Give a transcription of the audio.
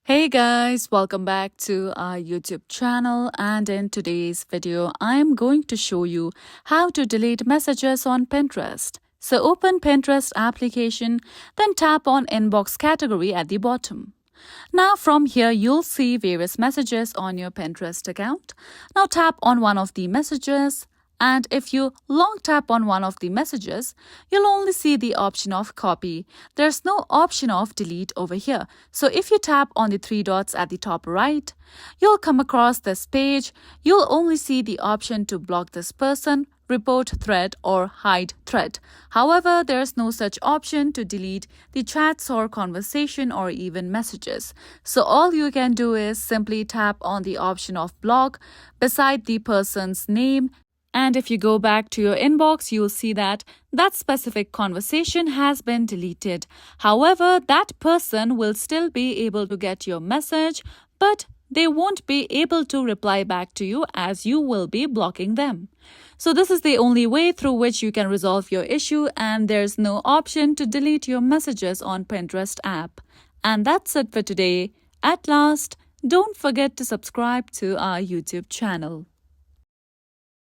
Hey guys, welcome back to our YouTube channel, and in today's video I'm going to show you how to delete messages on Pinterest. So open Pinterest application, then tap on inbox category at the bottom. Now from here you'll see various messages on your Pinterest account. Now tap on one of the messages. And if you long tap on one of the messages, you'll only see the option of copy. There's no option of delete over here. So if you tap on the three dots at the top right, you'll come across this page. You'll only see the option to block this person, report thread, or hide thread. However, there's no such option to delete the chats or conversation or even messages. So all you can do is simply tap on the option of block beside the person's name. And if you go back to your inbox, you'll see that that specific conversation has been deleted. However, that person will still be able to get your message, but they won't be able to reply back to you as you will be blocking them. So this is the only way through which you can resolve your issue, and there's no option to delete your messages on Pinterest app. And that's it for today. At last, don't forget to subscribe to our YouTube channel.